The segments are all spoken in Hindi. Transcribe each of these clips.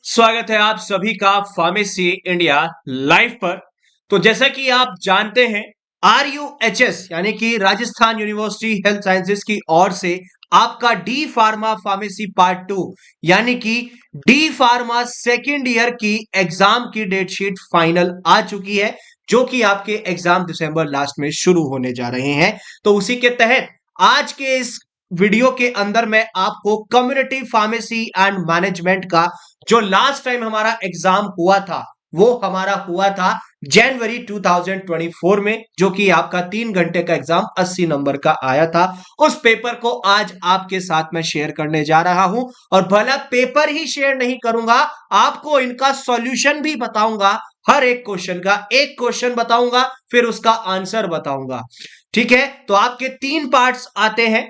स्वागत है आप सभी का फार्मेसी इंडिया लाइव पर। तो जैसा कि आप जानते हैं, RUHS यानी कि राजस्थान यूनिवर्सिटी हेल्थ साइंसेज की ओर से आपका डी फार्मा फार्मेसी पार्ट 2 यानी कि डी फार्मा सेकेंड ईयर की एग्जाम की डेट शीट फाइनल आ चुकी है, जो कि आपके एग्जाम दिसंबर लास्ट में शुरू होने जा रहे हैं। तो उसी के तहत आज के इस वीडियो के अंदर मैं आपको कम्युनिटी फार्मेसी एंड मैनेजमेंट का जो लास्ट टाइम हमारा एग्जाम हुआ था, वो हमारा हुआ था जनवरी 2024 में, जो कि आपका 3 घंटे का एग्जाम 80 नंबर का आया था। उस पेपर को आज आपके साथ मैं शेयर करने जा रहा हूं, और भला पेपर ही शेयर नहीं करूंगा, आपको इनका सॉल्यूशन भी बताऊंगा। हर एक क्वेश्चन का एक क्वेश्चन बताऊंगा, फिर उसका आंसर बताऊंगा। ठीक है, तो आपके 3 पार्ट्स आते हैं।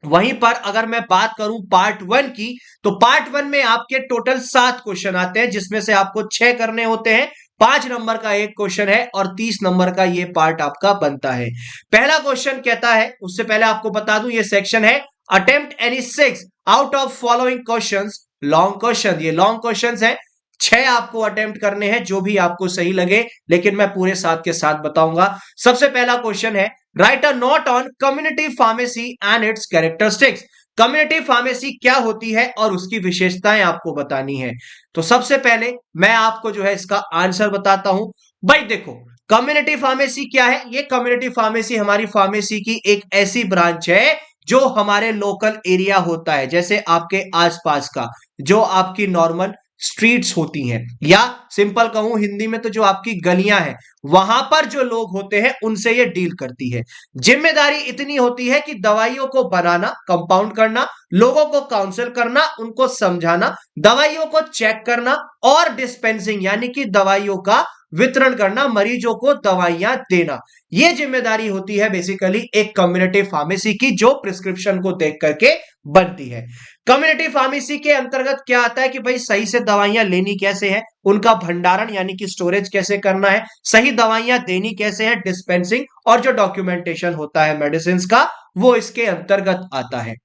वहीं पर अगर मैं बात करूं पार्ट 1 की, तो पार्ट 1 में आपके टोटल 7 क्वेश्चन आते हैं, जिसमें से आपको 6 करने होते हैं। 5 नंबर का एक क्वेश्चन है और 30 नंबर का ये पार्ट आपका बनता है। पहला क्वेश्चन कहता है, उससे पहले आपको बता दूं, ये सेक्शन है attempt any 6 out of following questions. Long question, ये लॉन्ग क्वेश्चंस है। 6 आपको अटेम्प्ट करने हैं, जो भी आपको सही लगे, लेकिन मैं पूरे 7 के साथ बताऊंगा। सबसे पहला क्वेश्चन है, right a note on community pharmacy and it's characteristics. Community pharmacy क्या होती है और उसकी विशेषताएं आपको बतानी है। तो सबसे पहले मैं आपको जो है इसका आंसर बताता हूं। भाई देखो, कम्युनिटी फार्मेसी क्या है? ये कम्युनिटी फार्मेसी हमारी फार्मेसी की एक ऐसी ब्रांच है जो हमारे लोकल एरिया होता है, जैसे आपके आसपास का, जो आपकी नॉर्मल स्ट्रीट्स होती हैं, या सिंपल कहूं हिंदी में तो जो आपकी गलियां हैं, वहां पर जो लोग होते हैं उनसे ये डील करती है। जिम्मेदारी इतनी होती है कि दवाइयों को बनाना, कंपाउंड करना, लोगों को काउंसिल करना, उनको समझाना, दवाइयों को चेक करना, और डिस्पेंसिंग यानी कि दवाइयों का वितरण करना, मरीजों को दवाइयां देना। यह जिम्मेदारी होती है बेसिकली एक कम्युनिटी फार्मेसी की, जो प्रिस्क्रिप्शन को देख करके बनती है। कम्युनिटी फार्मेसी के अंतर्गत क्या आता है कि भाई सही से दवाइयां लेनी कैसे है, उनका भंडारण यानी कि स्टोरेज कैसे करना है, सही दवाइयां देनी कैसे है, डिस्पेंसिंग, और जो डॉक्यूमेंटेशन होता है मेडिसिन का, वो इसके अंतर्गत आता है।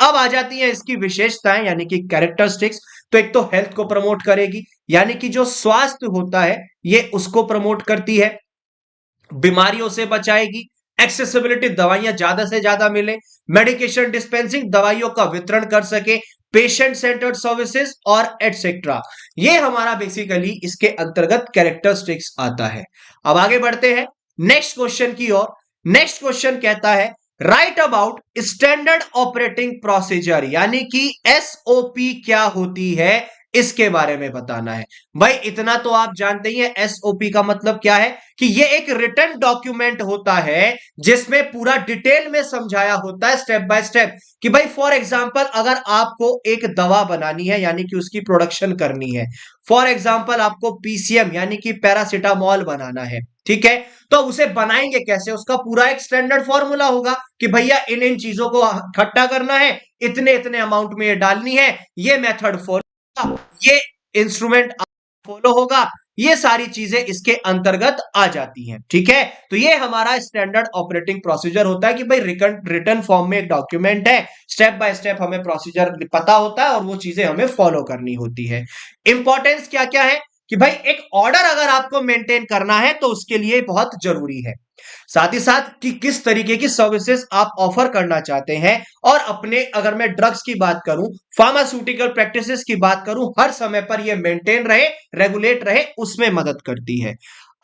अब आ जाती है इसकी विशेषताएं यानी कि कैरेक्टरिस्टिक्स। तो एक तो हेल्थ को प्रमोट करेगी, यानी कि जो स्वास्थ्य होता है ये उसको प्रमोट करती है, बीमारियों से बचाएगी, एक्सेसिबिलिटी, दवाइयां ज्यादा से ज्यादा मिले, मेडिकेशन डिस्पेंसिंग, दवाइयों का वितरण कर सके, पेशेंट सेंटर्ड सर्विसेज, और एटसेट्रा। ये हमारा बेसिकली इसके अंतर्गत कैरेक्टरिस्टिक्स आता है। अब आगे बढ़ते हैं नेक्स्ट क्वेश्चन की ओर। नेक्स्ट क्वेश्चन कहता है, right about standard operating procedure, यानी कि SOP क्या होती है, इसके बारे में बताना है। भाई इतना तो आप जानते ही हैं, SOP का मतलब क्या है कि ये एक रिटन डॉक्यूमेंट होता है, जिसमें पूरा डिटेल में समझाया होता है स्टेप बाय स्टेप, कि भाई फॉर एग्जांपल अगर आपको एक दवा बनानी है यानी कि उसकी प्रोडक्शन करनी है, फॉर एग्जांपल आपको PCM यानी कि पैरासिटामोल बनाना है, ठीक है, तो उसे बनाएंगे कैसे, उसका पूरा एक स्टैंडर्ड फॉर्मूला होगा कि भैया इन इन चीजों को इकट्ठा करना है, इतने इतने अमाउंट में ये डालनी है, ये मेथड फॉलो, ये इंस्ट्रूमेंट फॉलो होगा, ये सारी चीजें इसके अंतर्गत आ जाती हैं। ठीक है, तो ये हमारा स्टैंडर्ड ऑपरेटिंग प्रोसीजर होता है कि भाई रिटन फॉर्म में एक डॉक्यूमेंट है, स्टेप बाय स्टेप हमें प्रोसीजर पता होता है और वो चीजें हमें फॉलो करनी होती है। इंपॉर्टेंस क्या क्या है कि भाई एक ऑर्डर अगर आपको मेंटेन करना है तो उसके लिए बहुत जरूरी है, साथ ही साथ कि किस तरीके की सर्विसेज आप ऑफर करना चाहते हैं, और अपने अगर मैं ड्रग्स की बात करूं, फार्मास्यूटिकल प्रैक्टिसेस की बात करूं, हर समय पर यह मेंटेन रहे, रेगुलेट रहे, उसमें मदद करती है।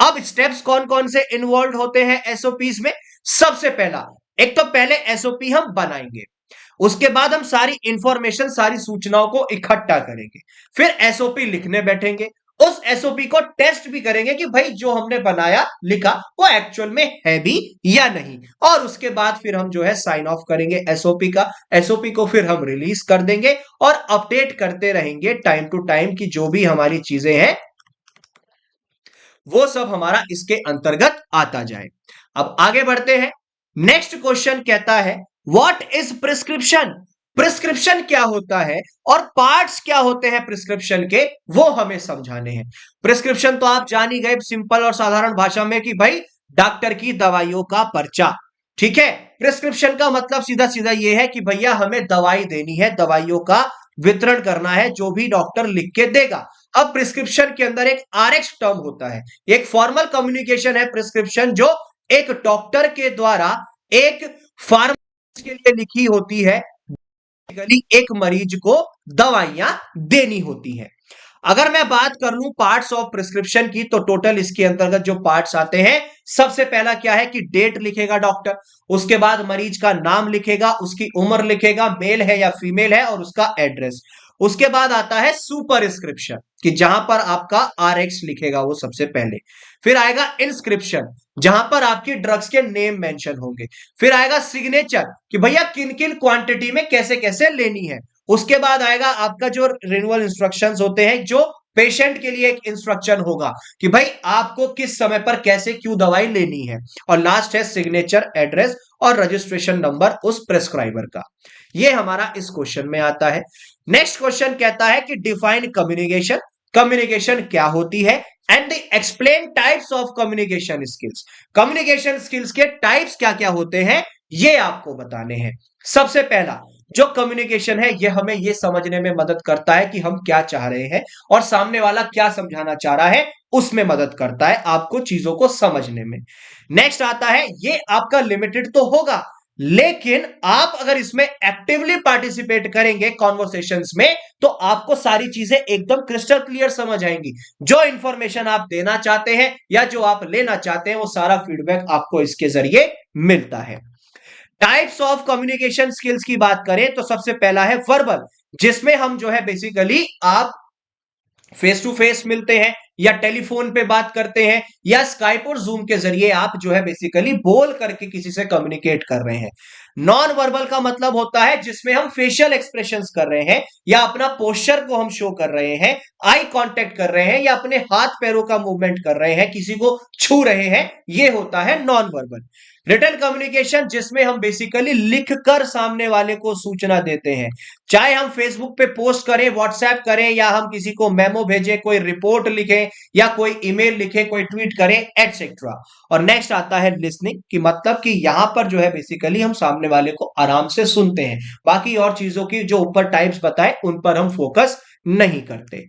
अब स्टेप्स कौन कौन से इन्वॉल्व होते हैं SOPs में? सबसे पहला, एक तो पहले SOP हम बनाएंगे, उसके बाद हम सारी इंफॉर्मेशन, सारी सूचनाओं को इकट्ठा करेंगे, फिर SOP लिखने बैठेंगे, उस SOP को टेस्ट भी करेंगे कि भाई जो हमने बनाया लिखा वो एक्चुअल में है भी या नहीं, और उसके बाद फिर हम जो है साइन ऑफ करेंगे SOP का। SOP को फिर हम रिलीज कर देंगे और अपडेट करते रहेंगे टाइम टू टाइम की जो भी हमारी चीजें हैं वो सब हमारा इसके अंतर्गत आता जाए। अब आगे बढ़ते हैं। नेक्स्ट क्वेश्चन कहता है, व्हाट इज प्रिस्क्रिप्शन? प्रिस्क्रिप्शन क्या होता है और पार्ट्स क्या होते हैं प्रिस्क्रिप्शन के, वो हमें समझाने हैं। प्रिस्क्रिप्शन तो आप जान ही गए सिंपल और साधारण भाषा में कि भाई डॉक्टर की दवाइयों का पर्चा। ठीक है, प्रिस्क्रिप्शन का मतलब सीधा सीधा ये है कि भैया हमें दवाई देनी है, दवाइयों का वितरण करना है जो भी डॉक्टर लिख के देगा। अब प्रिस्क्रिप्शन के अंदर एक आरएक्स टर्म होता है, एक फॉर्मल कम्युनिकेशन है प्रिस्क्रिप्शन, जो एक डॉक्टर के द्वारा एक फार्मासिस्ट के लिए लिखी होती है, एक मरीज को दवाइयां देनी होती है। अगर मैं बात कर लूं पार्ट्स ऑफ प्रिस्क्रिप्शन की, तो टोटल इसके अंतर्गत जो पार्ट्स आते हैं, सबसे पहला क्या है कि डेट लिखेगा डॉक्टर, उसके बाद मरीज का नाम लिखेगा, उसकी उम्र लिखेगा, मेल है या फीमेल है, और उसका एड्रेस। उसके बाद आता है सुपरस्क्रिप्शन, कि जहां पर आपका आरएक्स लिखेगा वो सबसे पहले। फिर आएगा इंस्क्रिप्शन, जहां पर आपकी ड्रग्स के नेम मेंशन होंगे। फिर आएगा सिग्नेचर, कि भैया किन किन क्वांटिटी में कैसे कैसे लेनी है। उसके बाद आएगा आपका जो रिन्यूअल इंस्ट्रक्शंस होते हैं, जो पेशेंट के लिए एक इंस्ट्रक्शन होगा कि भाई आपको किस समय पर कैसे क्यों दवाई लेनी है। और लास्ट है सिग्नेचर, एड्रेस और रजिस्ट्रेशन नंबर उस प्रेस्क्राइबर का। ये हमारा इस क्वेश्चन में आता है। नेक्स्ट क्वेश्चन कहता है कि डिफाइन कम्युनिकेशन, कम्युनिकेशन क्या होती है, and the explain types of communication skills, communication skills के टाइप्स क्या क्या होते हैं ये आपको बताने हैं। सबसे पहला जो कम्युनिकेशन है, ये हमें ये समझने में मदद करता है कि हम क्या चाह रहे हैं और सामने वाला क्या समझाना चाह रहा है, उसमें मदद करता है आपको चीजों को समझने में। नेक्स्ट आता है, ये आपका लिमिटेड तो होगा, लेकिन आप अगर इसमें एक्टिवली पार्टिसिपेट करेंगे कॉन्वर्सेशंस में, तो आपको सारी चीजें एकदम क्रिस्टल क्लियर समझ आएंगी। जो इंफॉर्मेशन आप देना चाहते हैं या जो आप लेना चाहते हैं, वो सारा फीडबैक आपको इसके जरिए मिलता है। टाइप्स ऑफ कम्युनिकेशन स्किल्स की बात करें तो सबसे पहला है वर्बल, जिसमें हम जो है बेसिकली आप फेस टू फेस मिलते हैं या टेलीफोन पे बात करते हैं या स्काइप और जूम के जरिए आप जो है बेसिकली बोल करके किसी से कम्युनिकेट कर रहे हैं। नॉन वर्बल का मतलब होता है जिसमें हम फेशियल एक्सप्रेशंस कर रहे हैं या अपना पोस्चर को हम शो कर रहे हैं, आई कांटेक्ट कर रहे हैं या अपने हाथ पैरों का मूवमेंट कर रहे हैं, किसी को छू रहे हैं, ये होता है नॉन वर्बल। रिटन कम्युनिकेशन, जिसमें हम बेसिकली लिखकर सामने वाले को सूचना देते हैं, चाहे हम फेसबुक पे पोस्ट करें, व्हाट्सएप करें, या हम किसी को मेमो भेजें, कोई रिपोर्ट लिखें या कोई ईमेल लिखें, कोई ट्वीट करें, एटसेट्रा। और नेक्स्ट आता है लिसनिंग, की मतलब कि यहां पर जो है बेसिकली हम सामने वाले को आराम से सुनते हैं, बाकी और चीजों की जो ऊपर टाइप्स बताए उन पर हम फोकस नहीं करते।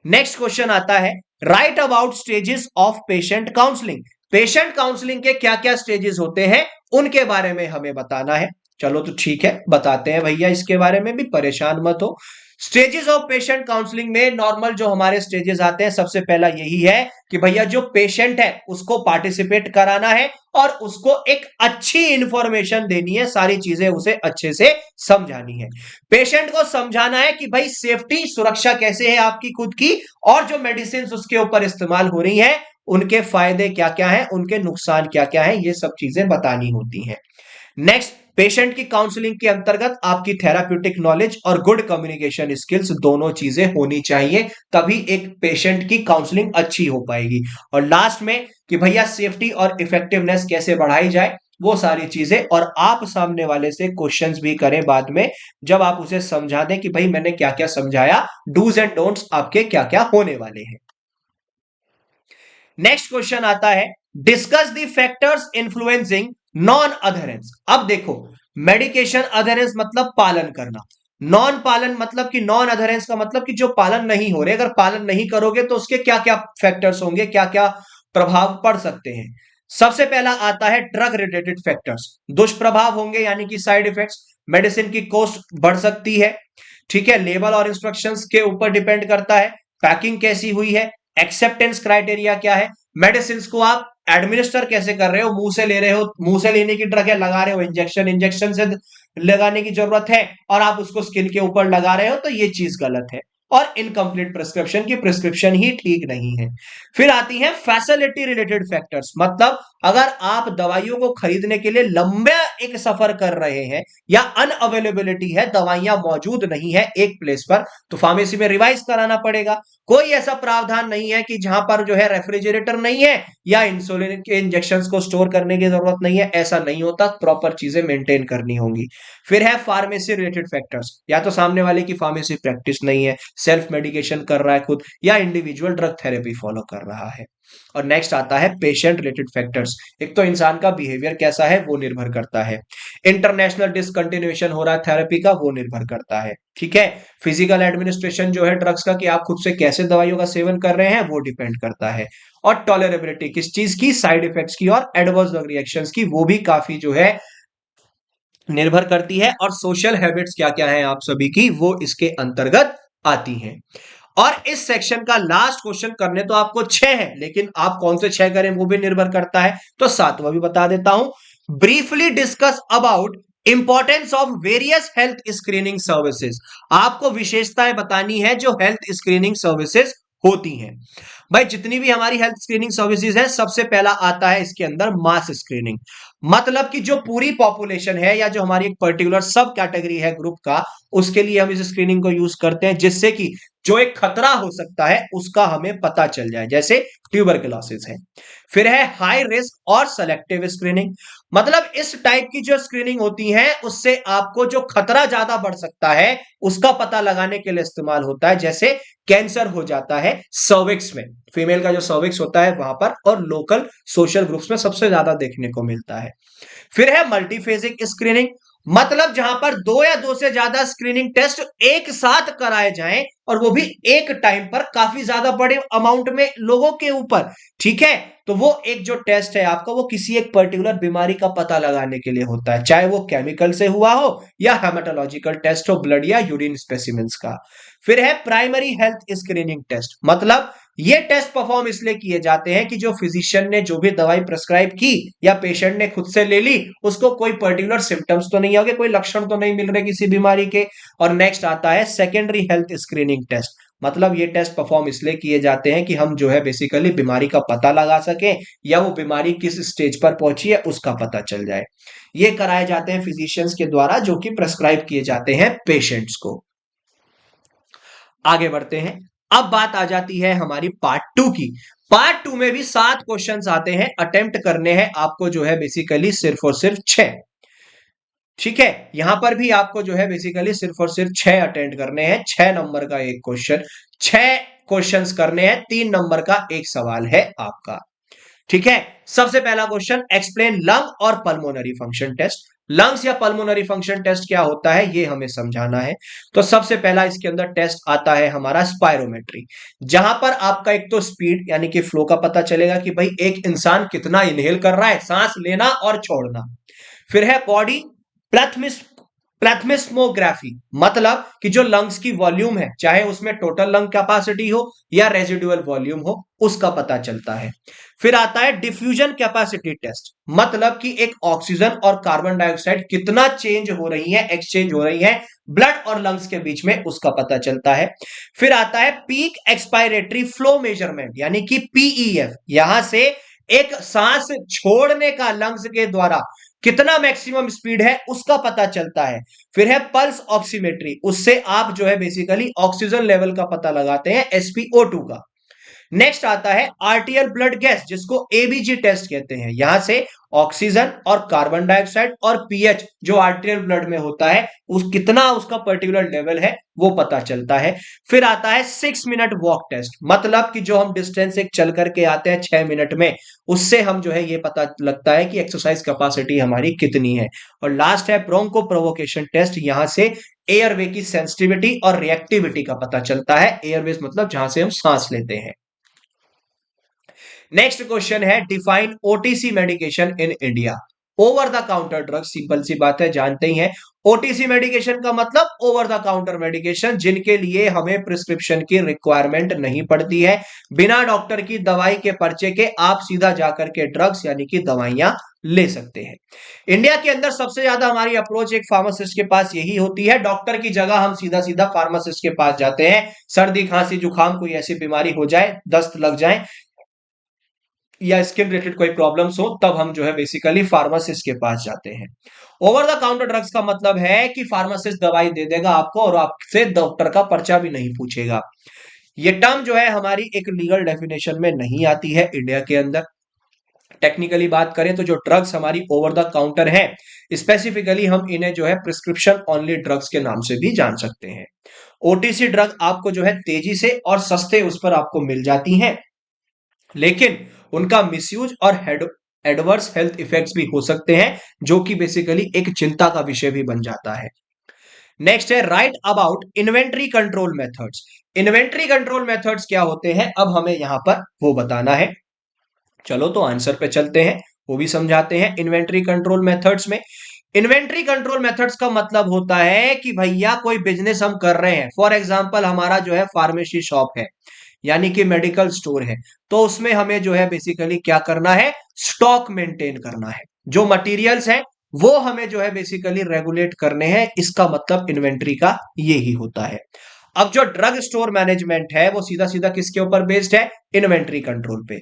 नेक्स्ट क्वेश्चन आता है, right about stages of patient counselling, patient counselling के क्या क्या स्टेजेस होते हैं उनके बारे में हमें बताना है। चलो तो ठीक है, बताते हैं भैया, इसके बारे में भी परेशान मत हो। स्टेजेस ऑफ पेशेंट काउंसलिंग में नॉर्मल जो हमारे स्टेजेस आते हैं, सबसे पहला यही है कि भैया जो पेशेंट है उसको पार्टिसिपेट कराना है और उसको एक अच्छी इंफॉर्मेशन देनी है, सारी चीजें उसे अच्छे से समझानी है। पेशेंट को समझाना है कि भाई सेफ्टी, सुरक्षा कैसे है आपकी खुद की, और जो मेडिसिन उसके ऊपर इस्तेमाल हो रही है उनके फायदे क्या क्या हैं, उनके नुकसान क्या क्या हैं, ये सब चीजें बतानी होती हैं। नेक्स्ट, पेशेंट की काउंसलिंग के अंतर्गत आपकी थेराप्यूटिक नॉलेज और गुड कम्युनिकेशन स्किल्स दोनों चीजें होनी चाहिए, तभी एक पेशेंट की काउंसलिंग अच्छी हो पाएगी। और लास्ट में कि भैया सेफ्टी और इफेक्टिवनेस कैसे बढ़ाई जाए, वो सारी चीजें, और आप सामने वाले से क्वेश्चंस भी करें बाद में, जब आप उसे समझा दें कि भाई मैंने क्या क्या समझाया, डूज एंड डोंट्स आपके क्या क्या होने वाले हैं। नेक्स्ट क्वेश्चन आता है, discuss the factors influencing non adherence. अब देखो, मेडिकेशन अधरेंस मतलब पालन करना, नॉन पालन मतलब कि नॉन अधरेंस का मतलब कि जो पालन नहीं हो रहे, अगर पालन नहीं करोगे तो उसके क्या क्या फैक्टर्स होंगे, क्या क्या प्रभाव पड़ सकते हैं। सबसे पहला आता है ड्रग रिलेटेड फैक्टर्स, दुष्प्रभाव होंगे यानी कि साइड इफेक्ट्स, मेडिसिन की कॉस्ट बढ़ सकती है, ठीक है, लेबल और इंस्ट्रक्शंस के ऊपर डिपेंड करता है, पैकिंग कैसी हुई है, एक्सेप्टेंस क्राइटेरिया क्या है, मेडिसिन को आप एडमिनिस्टर कैसे कर रहे हो, मुंह से ले रहे हो, मुंह से लेने की ड्रग है, लगा रहे हो इंजेक्शन, इंजेक्शन से लगाने की जरूरत है और आप उसको स्किन के ऊपर लगा रहे हो, तो ये चीज गलत है। और इनकम्प्लीट प्रिस्क्रिप्शन की प्रिस्क्रिप्शन ही ठीक नहीं है। फिर आती है फैसिलिटी रिलेटेड फैक्टर्स, मतलब अगर आप दवाइयों को खरीदने के लिए लंबा एक सफर कर रहे हैं या अनअवेलेबिलिटी है, दवाइयां मौजूद नहीं है एक प्लेस पर, तो फार्मेसी में रिवाइज कराना पड़ेगा। कोई ऐसा प्रावधान नहीं है कि जहां पर जो है रेफ्रिजरेटर नहीं है या इंसुलिन के इंजेक्शंस को स्टोर करने की जरूरत नहीं है, ऐसा नहीं होता, प्रॉपर चीजें मेंटेन करनी होंगी। फिर है फार्मेसी रिलेटेड फैक्टर्स, या तो सामने वाले की फार्मेसी प्रैक्टिस नहीं है, सेल्फ मेडिकेशन कर रहा है खुद, या इंडिविजुअल ड्रग थेरेपी फॉलो कर रहा है। और नेक्स्ट आता है पेशेंट रिलेटेड फैक्टर्स। एक तो इंसान का बिहेवियर कैसा है वो निर्भर करता है, इंटरनेशनल डिसकंटिन्यूएशन हो रहा है थेरेपी का वो निर्भर करता है, ठीक है। फिजिकल एडमिनिस्ट्रेशन जो है ड्रग्स का, कि आप खुद से कैसे दवाइयों का सेवन कर रहे हैं वो डिपेंड करता है। और टॉलरेबिलिटी किस चीज की, साइड इफेक्ट्स की और एडवर्स रिएक्शंस की, वो भी काफी जो है निर्भर करती है। और सोशल हैबिट्स क्या क्या है आप सभी की, वो इसके अंतर्गत आती हैं। और इस सेक्शन का लास्ट क्वेश्चन करने तो आपको 6 है, लेकिन आप कौन से 6 करें वो भी निर्भर करता है, तो 7वां भी बता देता हूं। Briefly discuss about importance of various health screening services. आपको विशेषताएं बतानी है जो हेल्थ स्क्रीनिंग सर्विसेज होती हैं। भाई जितनी भी हमारी हेल्थ स्क्रीनिंग सर्विसेज है, सबसे पहला आता है इसके अंदर मास स्क्रीनिंग। मतलब कि जो पूरी पॉपुलेशन है या जो हमारी एक पर्टिकुलर सब कैटेगरी है ग्रुप का, उसके लिए हम इस स्क्रीनिंग को यूज करते हैं, जिससे कि जो एक खतरा हो सकता है उसका हमें पता चल जाए, जैसे ट्यूबरकुलोसिस है। फिर है हाई रिस्क और सेलेक्टिव स्क्रीनिंग। मतलब इस टाइप की जो स्क्रीनिंग होती है उससे आपको जो खतरा ज्यादा बढ़ सकता है उसका पता लगाने के लिए इस्तेमाल होता है। जैसे कैंसर हो जाता है सर्विक्स में, फीमेल का जो सर्विक्स होता है वहां पर, और लोकल सोशल ग्रुप्स में सबसे ज्यादा देखने को मिलता है। फिर है मल्टीफेजिक स्क्रीनिंग। मतलब जहां पर 2 या 2 से ज्यादा स्क्रीनिंग टेस्ट एक साथ कराए जाएं, और वो भी एक टाइम पर काफी ज्यादा बड़े अमाउंट में लोगों के ऊपर, ठीक है। तो वो एक जो टेस्ट है आपका, वो किसी एक पर्टिकुलर बीमारी का पता लगाने के लिए होता है, चाहे वो केमिकल से हुआ हो या हेमाटोलॉजिकल टेस्ट हो, ब्लड या यूरिन स्पेसिमेंस का। फिर है प्राइमरी हेल्थ स्क्रीनिंग टेस्ट। मतलब ये टेस्ट परफॉर्म इसलिए किए जाते हैं कि जो फिजिशियन ने जो भी दवाई प्रिस्क्राइब की या पेशेंट ने खुद से ले ली, उसको कोई पर्टिकुलर सिम्टम्स तो नहीं होंगे, कोई लक्षण तो नहीं मिल रहे किसी बीमारी के। और नेक्स्ट आता है सेकेंडरी हेल्थ स्क्रीनिंग टेस्ट। मतलब ये टेस्ट परफॉर्म इसलिए किए जाते हैं कि हम जो है बेसिकली बीमारी का पता लगा सकें, या वो बीमारी किस स्टेज पर पहुंची है उसका पता चल जाए। ये कराए जाते हैं फिजिशियंस के द्वारा, जो कि प्रिस्क्राइब किए जाते हैं पेशेंट्स को। आगे बढ़ते हैं। अब बात आ जाती है हमारी पार्ट 2 की। पार्ट 2 में भी 7 क्वेश्चंस आते हैं, अटेम्प्ट करने हैं आपको जो है बेसिकली सिर्फ और सिर्फ 6, ठीक है। यहां पर भी आपको जो है बेसिकली सिर्फ और सिर्फ 6 अटेंड करने हैं। 6 नंबर का एक क्वेश्चन, 6 क्वेश्चंस करने हैं, 3 नंबर का एक सवाल है आपका, ठीक है। सबसे पहला क्वेश्चन, एक्सप्लेन लंग और पल्मोनरी फंक्शन टेस्ट। लंग्स या पल्मोनरी फंक्शन टेस्ट क्या होता है ये हमें समझाना है। तो सबसे पहला इसके अंदर टेस्ट आता है हमारा स्पायरोमेट्री, जहां पर आपका एक तो स्पीड यानी कि फ्लो का पता चलेगा कि भाई एक इंसान कितना इनहेल कर रहा है, सांस लेना और छोड़ना। फिर है बॉडी प्लेथमिस प्लेथमिस्मोग्राफी। मतलब कि जो लंग्स की वॉल्यूम है, चाहे उसमें टोटल लंग कैपेसिटी हो या रेजिडुअल वॉल्यूम हो, उसका पता चलता है। फिर आता है डिफ्यूजन कैपेसिटी टेस्ट। मतलब कि एक ऑक्सीजन और कार्बन डाइऑक्साइड कितना चेंज हो रही है, एक्सचेंज हो रही है ब्लड और लंग्स के बीच में, उसका पता चलता है। फिर आता है पीक एक्सपायरेटरी फ्लो मेजरमेंट, यानी कि पीईएफ। यहां से एक सांस छोड़ने का लंग्स के द्वारा कितना मैक्सिमम स्पीड है उसका पता चलता है। फिर है पल्स ऑक्सीमेट्री, उससे आप जो है बेसिकली ऑक्सीजन लेवल का पता लगाते हैं, एसपीओ2 का। नेक्स्ट आता है आरटीएल ब्लड गैस, जिसको एबीजी टेस्ट कहते हैं। यहां से ऑक्सीजन और कार्बन डाइऑक्साइड और पीएच जो आरटीएल ब्लड में होता है, उस कितना उसका पर्टिकुलर लेवल है वो पता चलता है। फिर आता है 6 मिनट वॉक टेस्ट। मतलब कि जो हम डिस्टेंस एक चल करके आते हैं 6 मिनट में, उससे हम जो है ये पता लगता है कि एक्सरसाइज कैपेसिटी हमारी कितनी है। और लास्ट है ब्रोंको प्रोवोकेशन टेस्ट। यहां से एयरवे की सेंसिटिविटी और रिएक्टिविटी का पता चलता है। एयरवेज मतलब जहां से हम सांस लेते हैं। नेक्स्ट क्वेश्चन है define OTC medication in India. Over the counter drug, simple सी बात है, जानते ही हैं। ओटीसी मेडिकेशन का मतलब ओवर द काउंटर मेडिकेशन, जिनके लिए हमें प्रिस्क्रिप्शन की रिक्वायरमेंट नहीं पड़ती है। बिना डॉक्टर की दवाई के पर्चे के आप सीधा जाकर के ड्रग्स यानी कि दवाइयां ले सकते हैं। इंडिया के अंदर सबसे ज्यादा हमारी अप्रोच एक फार्मासिस्ट के पास यही होती है। डॉक्टर की जगह हम सीधा सीधा फार्मासिस्ट के पास जाते हैं। सर्दी खांसी जुकाम कोई ऐसी बीमारी हो जाए, दस्त लग जाए या स्किन रिलेटेड कोई प्रॉब्लम्स हो, तब हम जो है बेसिकली फार्मासिस्ट के पास जाते हैं। ओवर द काउंटर ड्रग्स का मतलब है कि फार्मासिस्ट दवाई दे देगा आपको और आपसे डॉक्टर का पर्चा भी नहीं पूछेगा। ये टर्म जो है हमारी एक लीगल डेफिनेशन में नहीं आती है इंडिया के अंदर। टेक्निकली बात करें तो जो ड्रग्स हमारी ओवर द काउंटर है, स्पेसिफिकली हम इन्हें जो है प्रिस्क्रिप्शन ओनली ड्रग्स के नाम से भी जान सकते हैं। ओटीसी ड्रग आपको जो है तेजी से और सस्ते उस पर आपको मिल जाती हैं। लेकिन उनका मिसयूज और एडवर्स हेल्थ इफेक्ट्स भी हो सकते हैं, जो कि बेसिकली एक चिंता का विषय भी बन जाता है। नेक्स्ट है right about inventory control methods. Inventory control methods क्या होते हैं, अब हमें यहां पर वो बताना है। चलो तो आंसर पे चलते हैं, वो भी समझाते हैं। इन्वेंट्री कंट्रोल मेथड्स में, इन्वेंट्री कंट्रोल मेथड्स का मतलब होता है कि भैया कोई बिजनेस हम कर रहे हैं, फॉर एग्जांपल हमारा जो है फार्मेसी शॉप है, यानी कि मेडिकल स्टोर है, तो उसमें हमें जो है बेसिकली क्या करना है, स्टॉक मेंटेन करना है। जो मटेरियल्स हैं वो हमें जो है बेसिकली रेगुलेट करने हैं, इसका मतलब इन्वेंट्री का ये ही होता है। अब जो ड्रग स्टोर मैनेजमेंट है वो सीधा सीधा किसके ऊपर बेस्ड है, इन्वेंट्री कंट्रोल पे।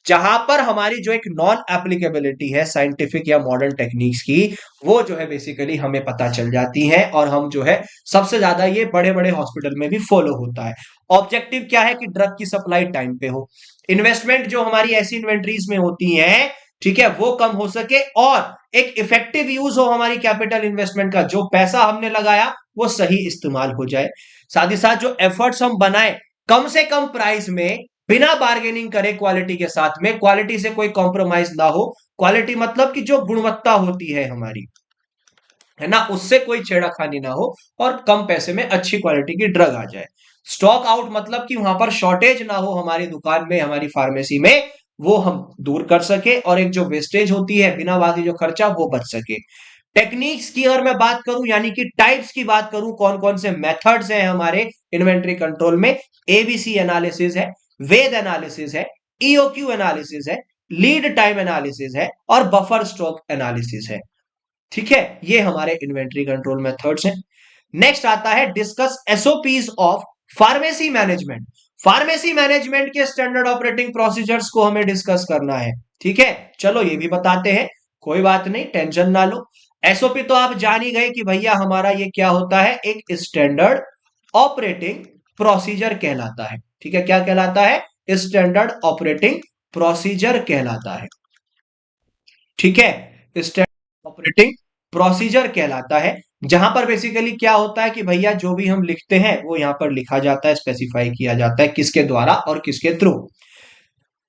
जहां पर हमारी जो एक नॉन एप्लीकेबिलिटी है साइंटिफिक या मॉडर्न टेक्निक्स की, वो जो है बेसिकली हमें पता चल जाती है, और हम जो है सबसे ज्यादा ये बड़े बड़े हॉस्पिटल में भी फॉलो होता है। ऑब्जेक्टिव क्या है कि ड्रग की सप्लाई टाइम पे हो, इन्वेस्टमेंट जो हमारी ऐसी इन्वेंट्रीज में होती है, ठीक है, वो कम हो सके, और एक इफेक्टिव यूज हो हमारी कैपिटल इन्वेस्टमेंट का, जो पैसा हमने लगाया वो सही इस्तेमाल हो जाए। साथ ही साथ जो एफर्ट्स हम बनाए कम से कम प्राइस में, बिना बार्गेनिंग करे क्वालिटी के साथ में, क्वालिटी से कोई कॉम्प्रोमाइज ना हो, क्वालिटी मतलब कि जो गुणवत्ता होती है हमारी, है ना, उससे कोई छेड़ाखानी ना हो, और कम पैसे में अच्छी क्वालिटी की ड्रग आ जाए। स्टॉक आउट मतलब कि वहां पर शॉर्टेज ना हो हमारी दुकान में, हमारी फार्मेसी में, वो हम दूर कर सके, और एक जो वेस्टेज होती है बिना वादी जो खर्चा, वो बच सके। टेक्निक्स की अगर मैं बात करूं, यानी कि टाइप्स की बात करूं, कौन कौन से मेथड्स हैं हमारे इन्वेंट्री कंट्रोल में, एबीसी एनालिसिस है, वेद एनालिसिस है, ईओक्यू एनालिसिस है, लीड टाइम एनालिसिस है, और बफर स्टॉक एनालिसिस है। ठीक है, ये हमारे इन्वेंट्री कंट्रोल मेथड्स हैं। नेक्स्ट आता है discuss SOPs of pharmacy management. Pharmacy management के स्टैंडर्ड ऑपरेटिंग प्रोसीजर्स को हमें डिस्कस करना है। ठीक है, चलो ये भी बताते हैं, कोई बात नहीं, टेंशन ना लो। एसओपी तो आप जान ही गए कि भैया हमारा ये क्या होता है, एक स्टैंडर्ड ऑपरेटिंग प्रोसीजर कहलाता है। ठीक है, क्या कहलाता है, स्टैंडर्ड ऑपरेटिंग प्रोसीजर कहलाता है। ठीक है, स्टैंडर्ड ऑपरेटिंग प्रोसीजर कहलाता है, जहां पर बेसिकली क्या होता है कि भैया जो भी हम लिखते हैं वो यहां पर लिखा जाता है, स्पेसिफाई किया जाता है किसके द्वारा और किसके थ्रू।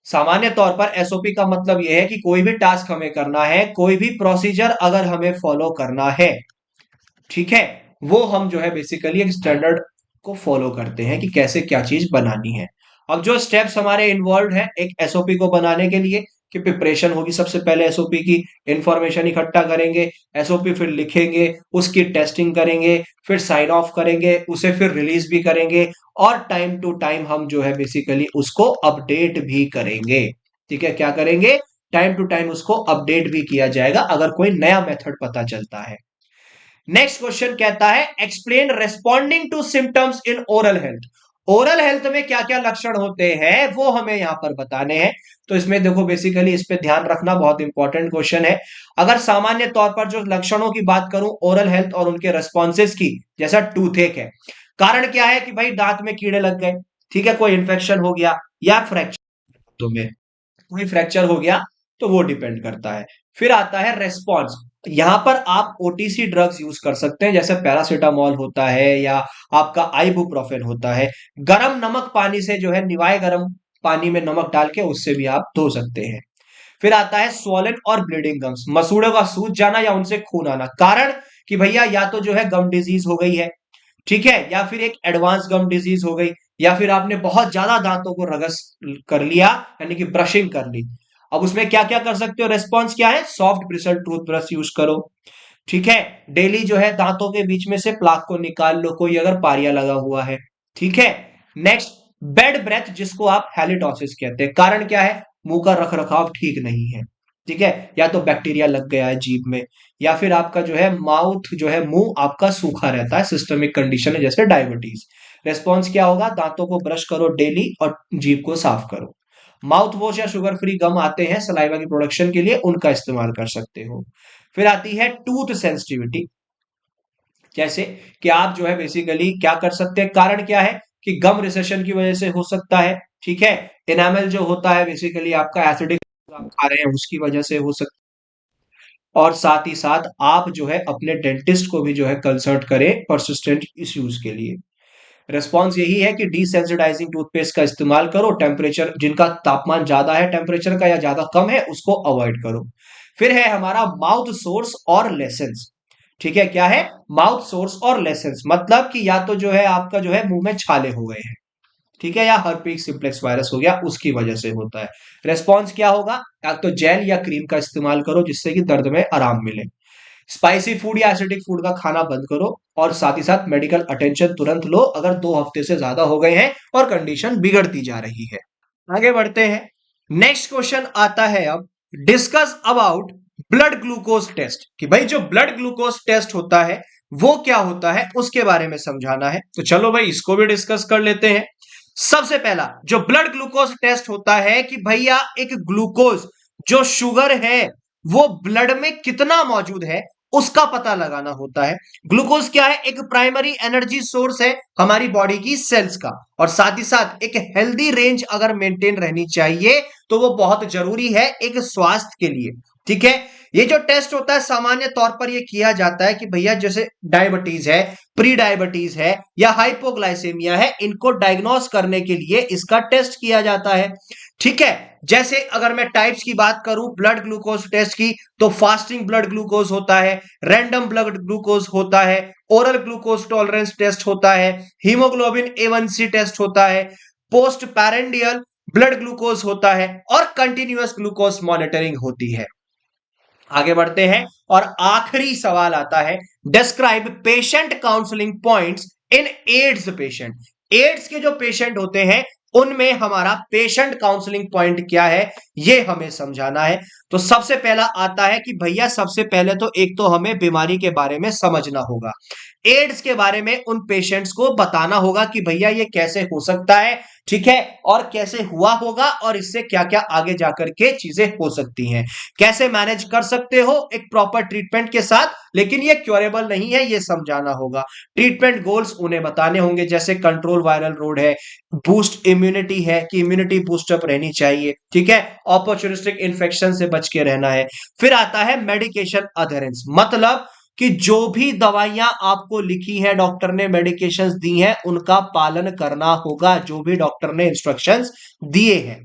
सामान्य तौर पर एसओपी का मतलब यह है कि कोई भी टास्क हमें करना है, कोई भी प्रोसीजर अगर हमें फॉलो करना है, ठीक है, वो हम जो है बेसिकली एक स्टैंडर्ड को फॉलो करते हैं कि कैसे क्या चीज बनानी है। अब जो स्टेप्स हमारे इन्वॉल्व हैं एक एसओपी को बनाने के लिए, कि प्रिपरेशन होगी सबसे पहले एसओपी की, इंफॉर्मेशन इकट्ठा करेंगे, एसओपी फिर लिखेंगे, उसकी टेस्टिंग करेंगे, फिर साइन ऑफ करेंगे, उसे फिर रिलीज भी करेंगे, और टाइम टू टाइम हम जो है बेसिकली उसको अपडेट भी करेंगे। ठीक है, क्या करेंगे, टाइम टू टाइम उसको अपडेट भी किया जाएगा अगर कोई नया मेथड पता चलता है। नेक्स्ट क्वेश्चन कहता है explain responding to symptoms in oral health. Oral health में क्या क्या लक्षण होते हैं वो हमें यहां पर बताने हैं। तो इसमें देखो बेसिकली इस पे ध्यान रखना, बहुत इंपॉर्टेंट क्वेश्चन है। अगर सामान्य तौर पर जो लक्षणों की बात करूं ओरल हेल्थ और उनके रेस्पॉन्सेज की, जैसा टूथेक है, कारण क्या है कि भाई दांत में कीड़े लग गए, ठीक है, कोई इंफेक्शन हो गया, या फ्रैक्चर में कोई फ्रैक्चर हो गया, तो वो डिपेंड करता है। फिर आता है रेस्पॉन्स, यहां पर आप ओटीसी ड्रग्स यूज कर सकते हैं, जैसे पैरासीटामोल होता है या आपका आइबुप्रोफेन होता है। गरम नमक पानी से जो है, निवाए गरम पानी में नमक डाल के उससे भी आप धो सकते हैं। फिर आता है स्वॉलन और ब्लीडिंग गम्स, मसूड़ों का सूज जाना या उनसे खून आना, कारण कि भैया या तो जो है गम डिजीज हो गई है, ठीक है, या फिर एक एडवांस गम डिजीज हो गई, या फिर आपने बहुत ज्यादा दांतों को रगस कर लिया, यानी कि ब्रशिंग कर ली। अब उसमें क्या क्या कर सकते हो, रेस्पॉन्स क्या है, सॉफ्ट ब्रिसल टूथब्रश यूज करो, ठीक है, डेली जो है दांतों के बीच में से प्लाक को निकाल लो, कोई अगर पारिया लगा हुआ है, ठीक है। नेक्स्ट, बेड ब्रेथ जिसको आप हेलिटोसिस कहते हैं, कारण क्या है, मुंह का रख रखाव ठीक नहीं है, ठीक है, या तो बैक्टीरिया लग गया है जीभ में, या फिर आपका जो है माउथ जो है, मुंह आपका सूखा रहता है, सिस्टमिक कंडीशन है जैसे डायबिटीज। रेस्पॉन्स क्या होगा, दांतों को ब्रश करो डेली और जीभ को साफ करो। माउथ वॉश या शुगर फ्री गम आते हैं सलाइवा की प्रोडक्शन के लिए, उनका इस्तेमाल कर सकते हो। फिर आती है टूथ सेंसिटिविटी, जैसे कि आप जो है बेसिकली क्या कर सकते हैं, कारण क्या है कि गम रिसेशन की वजह से हो सकता है, ठीक है, इनामल जो होता है बेसिकली आपका एसिडिक आप खा रहे हैं उसकी वजह से हो सकता है, और साथ ही साथ आप जो है अपने डेंटिस्ट को भी जो है कंसल्ट करें परसिस्टेंट इश्यूज के लिए। रेस्पॉन्स यही है कि डिसेंसिटाइजिंग टूथपेस्ट का इस्तेमाल करो, टेम्परेचर जिनका तापमान ज्यादा है टेम्परेचर का या ज्यादा कम है उसको अवॉइड करो। फिर है हमारा माउथ सोर्स और लेसेंस। ठीक है, क्या है? माउथ सोर्स और लेसेंस, मतलब कि या तो जो है आपका जो है मुंह में छाले हो गए हैं, ठीक है, या हर्पीक सिम्प्लेक्स वायरस हो गया, उसकी वजह से होता है। रेस्पॉन्स क्या होगा? या तो जेल या क्रीम का इस्तेमाल करो जिससे कि दर्द में आराम मिले। स्पाइसी फूड या एसिडिक फूड का खाना बंद करो, और साथ ही साथ मेडिकल अटेंशन तुरंत लो अगर 2 हफ्ते से ज्यादा हो गए हैं और कंडीशन बिगड़ती जा रही है। आगे बढ़ते हैं। नेक्स्ट क्वेश्चन आता है अब, discuss about blood glucose test, कि भाई जो ब्लड ग्लूकोज टेस्ट होता है वो क्या होता है उसके बारे में समझाना है। तो चलो भाई इसको भी डिस्कस कर लेते हैं। सबसे पहला जो ब्लड ग्लूकोज टेस्ट होता है कि भैया एक ग्लूकोज जो शुगर है वो ब्लड में कितना मौजूद है उसका पता लगाना होता है। ग्लूकोज क्या है? एक प्राइमरी एनर्जी सोर्स है हमारी बॉडी की सेल्स का, और साथ ही साथ एक हेल्दी रेंज अगर मेंटेन रहनी चाहिए तो वो बहुत जरूरी है एक स्वास्थ्य के लिए। ठीक है, ये जो टेस्ट होता है सामान्य तौर पर ये किया जाता है कि भैया जैसे डायबिटीज है, प्री डायबिटीज है या हाइपोग्लाइसेमिया है, इनको डायग्नोस करने के लिए इसका टेस्ट किया जाता है। ठीक है, जैसे अगर मैं टाइप्स की बात करूं ब्लड ग्लूकोज टेस्ट की, तो फास्टिंग ब्लड ग्लूकोज होता है, रैंडम ब्लड ग्लूकोज होता है, ओरल ग्लूकोज टॉलरेंस टेस्ट होता है, हीमोग्लोबिन A1C टेस्ट होता है, पोस्ट पैरेंडियल ब्लड ग्लूकोज होता है, और कंटिन्यूअस ग्लूकोज मॉनिटरिंग होती है। आगे बढ़ते हैं और आखिरी सवाल आता है, describe patient counselling points in AIDS patient. AIDS के जो पेशेंट होते हैं उनमें हमारा पेशेंट काउंसलिंग पॉइंट क्या है ये हमें समझाना है। तो सबसे पहला आता है कि भैया सबसे पहले तो एक तो हमें बीमारी के बारे में समझना होगा, एड्स के बारे में उन पेशेंट्स को बताना होगा कि भैया ये कैसे हो सकता है, ठीक है, और कैसे हुआ होगा और इससे क्या क्या आगे जाकर के चीजें हो सकती हैं, कैसे मैनेज कर सकते हो एक प्रॉपर ट्रीटमेंट के साथ, लेकिन ये क्योरेबल नहीं है ये समझाना होगा। ट्रीटमेंट गोल्स उन्हें बताने होंगे, जैसे कंट्रोल वायरल रोड है, बूस्ट इम्यूनिटी है कि इम्यूनिटी बूस्टअप रहनी चाहिए, ठीक है, अपॉर्चुनिस्टिक इन्फेक्शन से बच के रहना है। फिर आता है मेडिकेशन अधेरेंस, मतलब कि जो भी दवाइयां आपको लिखी है डॉक्टर ने मेडिकेशंस दी हैं उनका पालन करना होगा, जो भी डॉक्टर ने इंस्ट्रक्शंस दिए हैं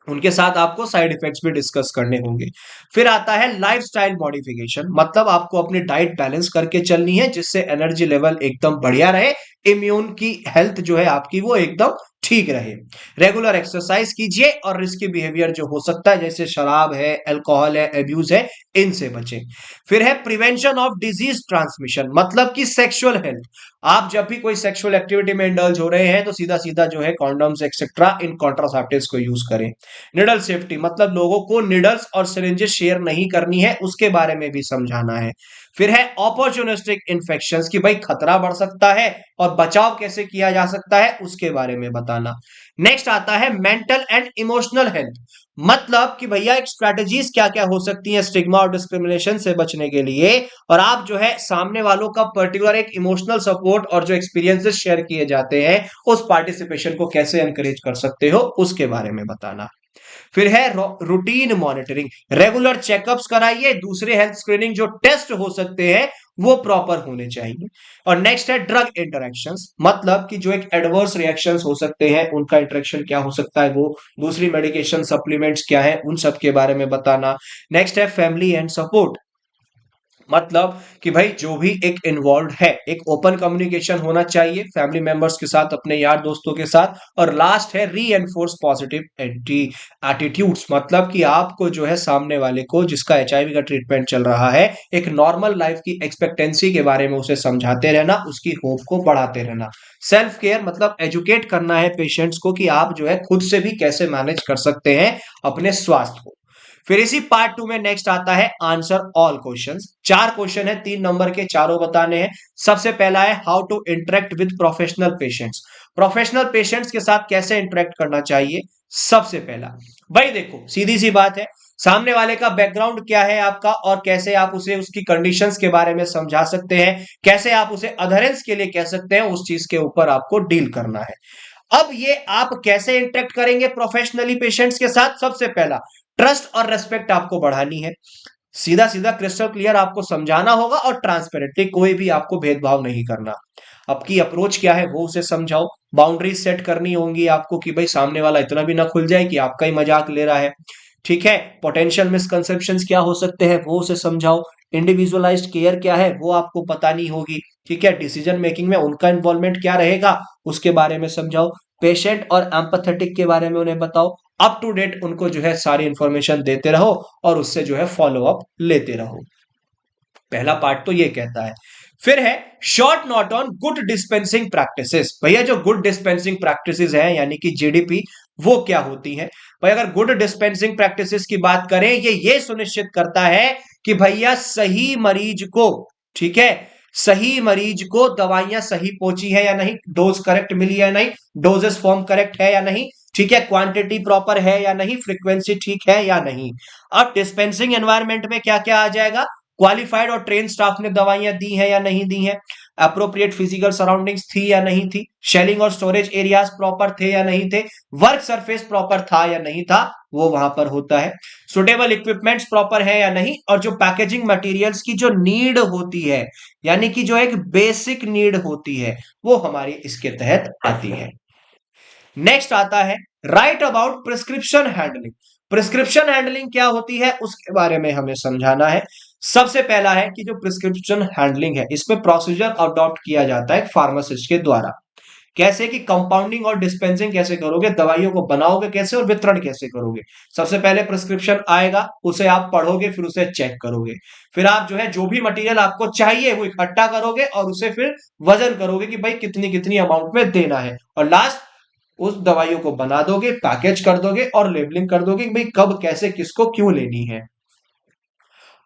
उनके साथ आपको साइड इफेक्ट्स भी डिस्कस करने होंगे। फिर आता है लाइफस्टाइल मॉडिफिकेशन, मतलब आपको अपनी डाइट बैलेंस करके चलनी है जिससे एनर्जी लेवल एकदम बढ़िया रहे, इम्यून की हेल्थ जो है आपकी वो एकदम ठीक रहे। रेगुलर एक्सरसाइज कीजिए और रिस्की बिहेवियर जो हो सकता है जैसे शराब है, अल्कोहल है, एब्यूज है, इनसे बचें। फिर है प्रिवेंशन ऑफ डिजीज ट्रांसमिशन, मतलब कि सेक्सुअल हेल्थ, आप जब भी कोई सेक्सुअल एक्टिविटी में इंडल्ज हो रहे हैं तो सीधा सीधा जो है कॉन्डोम्स एक्सेट्रा इन कॉन्ट्रासेप्टिव्स को यूज करें। निडल सेफ्टी, मतलब लोगों को निडल्स और सिरिंजेस शेयर नहीं करनी है उसके बारे में भी समझाना है। फिर है अपॉर्चुनिस्टिक इन्फेक्शंस, की भाई खतरा बढ़ सकता है और बचाव कैसे किया जा सकता है उसके बारे में बताना। नेक्स्ट आता है मेंटल एंड इमोशनल हेल्थ, मतलब कि भैया एक स्ट्रेटजीज क्या क्या हो सकती है स्टिग्मा और डिस्क्रिमिनेशन से बचने के लिए, और आप जो है सामने वालों का पर्टिकुलर एक इमोशनल सपोर्ट और जो एक्सपीरियंसेस शेयर किए जाते हैं उस पार्टिसिपेशन को कैसे एनकरेज कर सकते हो उसके बारे में बताना। फिर है रूटीन मॉनिटरिंग, रेगुलर चेकअप्स कराइए, दूसरे हेल्थ स्क्रीनिंग जो टेस्ट हो सकते हैं वो प्रॉपर होने चाहिए। और नेक्स्ट है ड्रग इंटरेक्शंस, मतलब कि जो एक एडवर्स रिएक्शंस हो सकते हैं उनका इंटरेक्शन क्या हो सकता है, वो दूसरी मेडिकेशन सप्लीमेंट्स क्या है उन सब के बारे में बताना। नेक्स्ट है फैमिली एंड सपोर्ट, मतलब कि भाई जो भी एक इन्वॉल्व है एक ओपन कम्युनिकेशन होना चाहिए फैमिली मेंबर्स के साथ, अपने यार दोस्तों के साथ। और लास्ट है री एनफोर्स पॉजिटिव एटीट्यूड्स, मतलब कि आपको जो है सामने वाले को जिसका HIV का ट्रीटमेंट चल रहा है एक नॉर्मल लाइफ की एक्सपेक्टेंसी के बारे में उसे समझाते रहना, उसकी होप को बढ़ाते रहना। सेल्फ केयर, मतलब एजुकेट करना है पेशेंट्स को कि आप जो है खुद से भी कैसे मैनेज कर सकते हैं अपने स्वास्थ्य को। फिर इसी पार्ट 2 में नेक्स्ट आता है आंसर ऑल क्वेश्चंस। 4 क्वेश्चन है 3 नंबर के, चारों बताने हैं। सबसे पहला है how to interact with professional patients, professional patients के साथ कैसे इंटरेक्ट करना चाहिए। सबसे पहला भाई देखो सीधी सी बात है, सामने वाले का बैकग्राउंड क्या है आपका और कैसे आप उसे उसकी कंडीशंस के बारे में समझा सकते हैं, कैसे आप उसे अधरेंस के लिए कह सकते हैं, उस चीज के ऊपर आपको डील करना है। अब ये आप कैसे इंटरेक्ट करेंगे प्रोफेशनली पेशेंट्स के साथ, सबसे पहला ट्रस्ट और रेस्पेक्ट आपको बढ़ानी है। सीधा सीधा क्रिस्टल क्लियर आपको समझाना होगा और ट्रांसपेरेंटली, कोई भी आपको भेदभाव नहीं करना। आपकी अप्रोच क्या है वो उसे समझाओ। बाउंड्रीज सेट करनी होंगी आपको कि भाई सामने वाला इतना भी ना खुल जाए कि आपका ही मजाक ले रहा है। ठीक है, पोटेंशियल मिसकंसेप्शंस क्या हो सकते हैं वो उसे समझाओ। इंडिविजुअलाइज्ड केयर क्या है वो आपको बतानी होगी। ठीक है, डिसीजन मेकिंग में उनका इन्वॉल्वमेंट क्या रहेगा उसके बारे में समझाओ। पेशेंट और एम्पैथेटिक के बारे में उन्हें बताओ। अप टू डेट उनको जो है सारी इंफॉर्मेशन देते रहो और उससे जो है फॉलो अप लेते रहो। पहला पार्ट तो ये कहता है। फिर है short note on good dispensing practices. भैया जो गुड डिस्पेंसिंग प्रैक्टिसेस हैं यानी कि जीडीपी, वो क्या होती हैं? भाई अगर गुड डिस्पेंसिंग प्रैक्टिसेस की बात करें, ये सुनिश्चित करता है कि भैया सही मरीज को, ठीक है, सही मरीज को दवाइयां सही पहुंची है या नहीं, डोज करेक्ट मिली है या नहीं, डोजेस फॉर्म करेक्ट है या नहीं, ठीक है, क्वांटिटी प्रॉपर है या नहीं, फ्रीक्वेंसी ठीक है या नहीं। अब डिस्पेंसिंग एनवायरमेंट में क्या क्या आ जाएगा? क्वालिफाइड और ट्रेन स्टाफ ने दवाइयां दी हैं या नहीं दी हैं, अप्रोप्रिएट फिजिकल सराउंडिंग्स थी या नहीं थी, शेलिंग और स्टोरेज एरियाज प्रॉपर थे या नहीं थे, वर्क सरफेस प्रॉपर था या नहीं था, वो वहां पर होता है, सुटेबल इक्विपमेंट्स प्रॉपर है या नहीं, और जो पैकेजिंग मटेरियल्स की जो नीड होती है यानी कि जो एक बेसिक नीड होती है वो हमारी इसके तहत आती है। नेक्स्ट आता है right about prescription handling. Prescription handling क्या होती है उसके बारे में हमें समझाना है। सबसे पहला है कि जो प्रिस्क्रिप्शन हैंडलिंग है इसमें प्रोसीजर अडॉप्ट किया जाता है फार्मासिस्ट के द्वारा। कैसे कि कंपाउंडिंग और डिस्पेंसिंग कैसे करोगे, दवाइयों को बनाओगे कैसे और वितरण कैसे करोगे। सबसे पहले प्रिस्क्रिप्शन आएगा, उसे आप पढ़ोगे, फिर उसे चेक करोगे, फिर आप जो है जो भी मटेरियल आपको चाहिए वो इकट्ठा करोगे और उसे फिर वजन करोगे कि भाई कितनी कितनी अमाउंट में देना है, और लास्ट उस दवाइयों को बना दोगे, पैकेज कर दोगे और लेबलिंग कर दोगे कि भाई कब कैसे किसको क्यों लेनी है।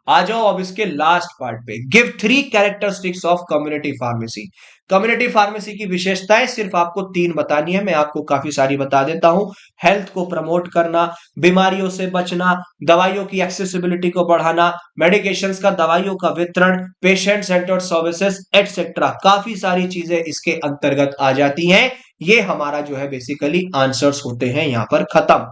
आ जाओ अब इसके लास्ट पार्ट पे, give 3 characteristics of community pharmacy. Community pharmacy की विशेषताएं सिर्फ आपको 3 बतानी है, मैं आपको काफी सारी बता देता हूं। हेल्थ को प्रमोट करना, बीमारियों से बचना, दवाइयों की एक्सेसिबिलिटी को बढ़ाना, मेडिकेशंस का दवाइयों का वितरण, पेशेंट सेंटर्ड सर्विसेज एटसेट्रा, काफी सारी चीजें इसके अंतर्गत आ जाती हैं। ये हमारा जो है बेसिकली आंसर्स होते हैं यहां पर खत्म।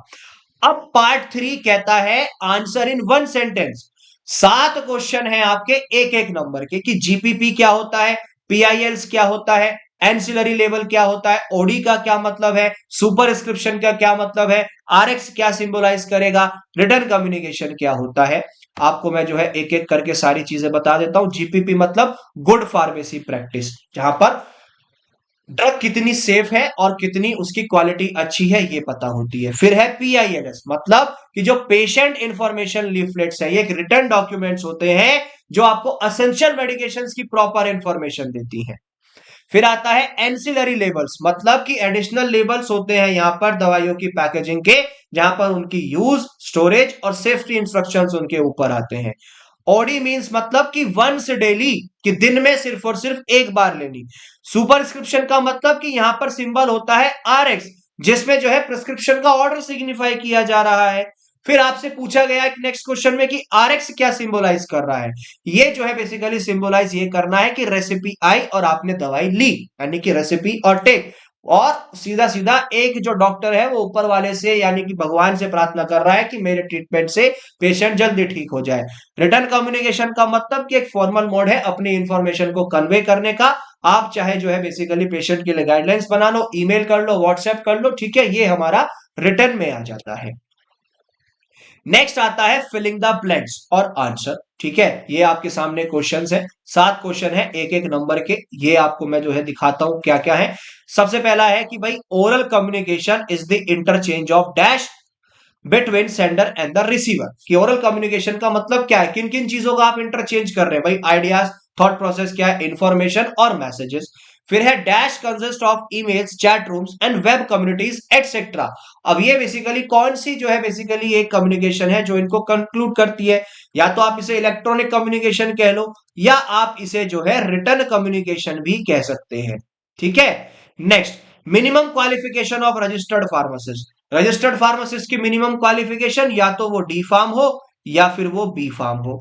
अब पार्ट 3 कहता है आंसर इन 1 सेंटेंस। 7 क्वेश्चन है आपके एक एक नंबर के कि जीपीपी क्या होता है, पीआईएल्स क्या होता है, एंसिलरी लेवल क्या होता है, ओडी का क्या मतलब है, सुपरस्क्रिप्शन का क्या मतलब है, आरएक्स क्या सिंबलाइज करेगा, रिटर्न कम्युनिकेशन क्या होता है। आपको मैं जो है एक एक करके सारी चीजें बता देता हूं। जीपीपी मतलब गुड फार्मेसी प्रैक्टिस, जहां पर ड्रग कितनी सेफ है और कितनी उसकी क्वालिटी अच्छी है ये पता होती है। फिर है पीआईएलएस, मतलब कि जो पेशेंट इंफॉर्मेशन लीफलेट्स है, ये एक रिटर्न डॉक्यूमेंट्स होते हैं जो आपको असेंशियल मेडिकेशंस की प्रॉपर इंफॉर्मेशन देती हैं। फिर आता है एंसिलरी लेबल्स, मतलब कि एडिशनल लेबल्स होते हैं यहां पर दवाइयों की पैकेजिंग के, जहां पर उनकी यूज, स्टोरेज और सेफ्टी इंस्ट्रक्शंस उनके ऊपर आते हैं। ओडी मींस मतलब कि वंस डेली, कि दिन में सिर्फ और सिर्फ एक बार लेनी। सुपरस्क्रिप्शन का मतलब कि यहां पर सिंबल होता है आरएक्स, जिसमें जो है प्रिस्क्रिप्शन का ऑर्डर सिग्निफाई किया जा रहा है। फिर आपसे पूछा गया है नेक्स्ट क्वेश्चन में कि आरएक्स क्या सिंबलाइज कर रहा है। ये जो है बेसिकली सिंबलाइज ये करना है कि रेसिपी आई और आपने दवाई ली, यानी कि रेसिपी और टेक, और सीधा सीधा एक जो डॉक्टर है वो ऊपर वाले से यानी कि भगवान से प्रार्थना कर रहा है कि मेरे ट्रीटमेंट से पेशेंट जल्दी ठीक हो जाए। रिटर्न कम्युनिकेशन का मतलब कि एक फॉर्मल मोड है अपनी इंफॉर्मेशन को कन्वे करने का। आप चाहे जो है बेसिकली पेशेंट के लिए गाइडलाइंस बना लो, ईमेल कर लो, व्हाट्सएप कर लो, ठीक है, ये हमारा रिटर्न में आ जाता है। नेक्स्ट आता है फिलिंग द ब्लैंक्स और आंसर। ठीक है, ये आपके सामने क्वेश्चंस है, 7 क्वेश्चन है एक एक नंबर के। ये आपको मैं जो है दिखाता हूं क्या क्या है। सबसे पहला है कि भाई oral communication is the interchange of dash between sender and the receiver. कि ओरल कम्युनिकेशन का मतलब क्या है, किन किन चीजों का आप इंटरचेंज कर रहे हैं भाई, आइडियाज, थॉट प्रोसेस क्या है, इंफॉर्मेशन और मैसेजेस। फिर है dash consist of emails, chat rooms and web communities etcetera. अब ये बेसिकली कौन सी जो है बेसिकली एक कम्युनिकेशन है जो इनको कंक्लूड करती है। या तो आप इसे इलेक्ट्रॉनिक कम्युनिकेशन कह लो या आप इसे जो है रिटर्न कम्युनिकेशन भी कह सकते हैं। ठीक है, next minimum qualification of registered pharmacist. Registered pharmacist की मिनिमम क्वालिफिकेशन या तो वो डी फार्म हो या फिर वो बी फार्म हो।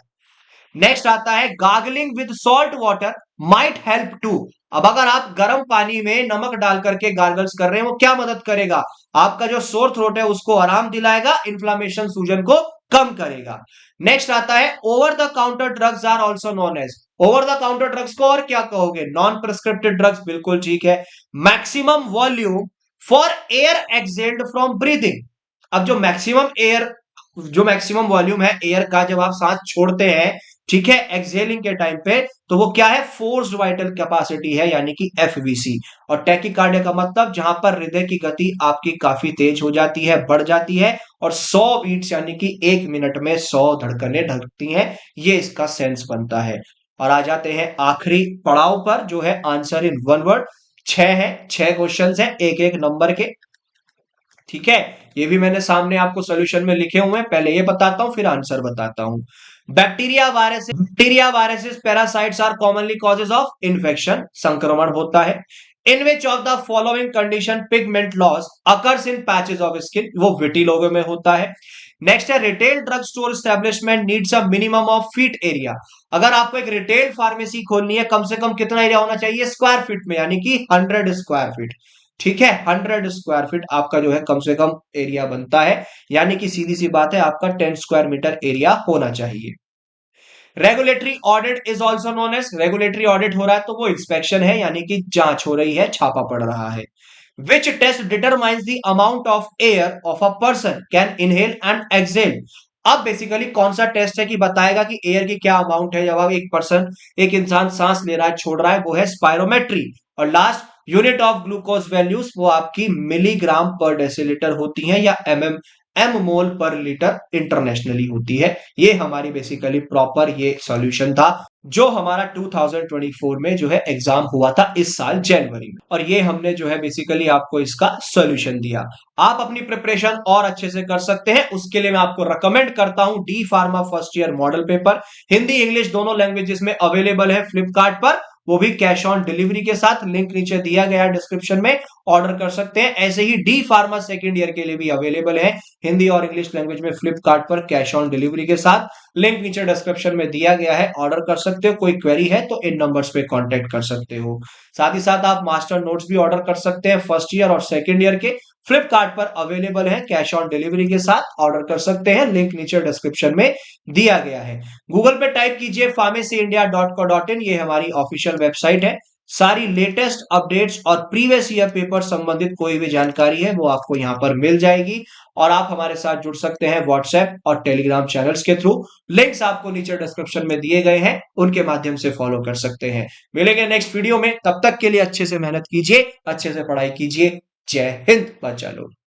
नेक्स्ट आता है gargling with salt water might help to. अब अगर आप गर्म पानी में नमक डाल करके गार्गल्स कर रहे हैं वो क्या मदद करेगा, आपका जो सोर थ्रोट है उसको आराम दिलाएगा, इन्फ्लामेशन सूजन को कम करेगा। नेक्स्ट आता है over the counter drugs are also known as. Over the counter drugs को और क्या कहोगे? नॉन प्रिस्क्रिप्टेड ड्रग्स, बिल्कुल ठीक है। Maximum volume for air excelled from breathing. अब जो मैक्सिमम वॉल्यूम है एयर का जब आप सांस छोड़ते हैं, ठीक है, एक्सहेलिंग के टाइम पे, तो वो क्या है? फोर्स्ड वाइटल कैपेसिटी है, यानी कि एफवीसी। और टैकीकार्डिया का मतलब जहां पर हृदय की गति आपकी काफी तेज हो जाती है, बढ़ जाती है, और 100 बीट्स यानी कि 1 मिनट में 100 धड़कनें धड़कती हैं, ये इसका सेंस बनता है। और आ जाते हैं आखिरी पड़ाव पर, जो है आंसर इन वन वर्ड। 6 है, 6 क्वेश्चन है एक एक नंबर के, ठीक है। ये भी मैंने सामने आपको सॉल्यूशन में लिखे हुए हैं, पहले ये बताता हूं फिर आंसर बताता हूं। Bacteria viruses parasites are commonly causes of infection, संक्रमण होता है। In which of the following condition pigment loss occurs in patches of skin, वो विटिलोगो में होता है। नेक्स्ट है retail drug store establishment needs a minimum of feet area. अगर आपको एक रिटेल फार्मेसी खोलनी है, कम से कम कितना एरिया होना चाहिए? स्क्वायर फीट में, यानी कि 100 स्क्वायर फीट, ठीक है। 100 स्क्वायर फीट आपका जो है कम से कम एरिया बनता है, यानी कि सीधी सी बात है आपका 10 स्क्वायर मीटर एरिया होना चाहिए। Regulatory audit is also known as, regulatory audit हो रहा है तो वो इंस्पेक्शन है, यानी कि जांच हो रही है, छापा पड़ रहा है। Which test determines the amount of air of a person can inhale and exhale. अब बेसिकली कौन सा टेस्ट है कि बताएगा कि एयर की क्या अमाउंट है जब आप एक इंसान सांस ले रहा है, छोड़ रहा है, वो है स्पायरोमेट्री। और last unit of glucose values, वो आपकी मिलीग्राम पर डेसीलीटर होती है, या एम मोल पर लीटर इंटरनेशनली होती है। ये हमारी बेसिकली प्रॉपर ये सॉल्यूशन था जो हमारा 2024 में जो है एग्जाम हुआ था इस साल जनवरी में, और ये हमने जो है बेसिकली आपको इसका सॉल्यूशन दिया। आप अपनी प्रिपरेशन और अच्छे से कर सकते हैं, उसके लिए मैं आपको रेकमेंड करता हूं D pharma first year model paper, Hindi English दोनों लैंग्वेजेस में अवेलेबल है फ्लिपकार्ट पर, वो भी कैश ऑन डिलीवरी के साथ। लिंक नीचे दिया गया है डिस्क्रिप्शन में, ऑर्डर कर सकते हैं। ऐसे ही डी फार्मा सेकेंड ईयर के लिए भी अवेलेबल है हिंदी और इंग्लिश लैंग्वेज में फ्लिपकार्ट पर कैश ऑन डिलीवरी के साथ। लिंक नीचे डिस्क्रिप्शन में दिया गया है, ऑर्डर कर सकते हो। कोई क्वेरी है तो इन नंबर्स पे कांटेक्ट कर सकते हो। साथ ही साथ आप मास्टर नोट्स भी ऑर्डर कर सकते हैं फर्स्ट ईयर और सेकंड ईयर के, फ्लिपकार्ट पर अवेलेबल है कैश ऑन डिलीवरी के साथ, ऑर्डर कर सकते हैं। लिंक नीचे डिस्क्रिप्शन में दिया गया है। गूगल पे टाइप कीजिए pharmacyindia.co.in, ये हमारी ऑफिशियल वेबसाइट है। सारी लेटेस्ट अपडेट्स और प्रीवियस ईयर पेपर संबंधित कोई भी जानकारी है वो आपको यहां पर मिल जाएगी। और आप हमारे साथ जुड़ सकते हैं व्हाट्सएप और टेलीग्राम चैनल्स के थ्रू, लिंक्स आपको नीचे डिस्क्रिप्शन में दिए गए हैं, उनके माध्यम से फॉलो कर सकते हैं। मिलेंगे नेक्स्ट वीडियो में, तब तक के लिए अच्छे से मेहनत कीजिए, अच्छे से पढ़ाई कीजिए। जय हिंद बच्चा लोग।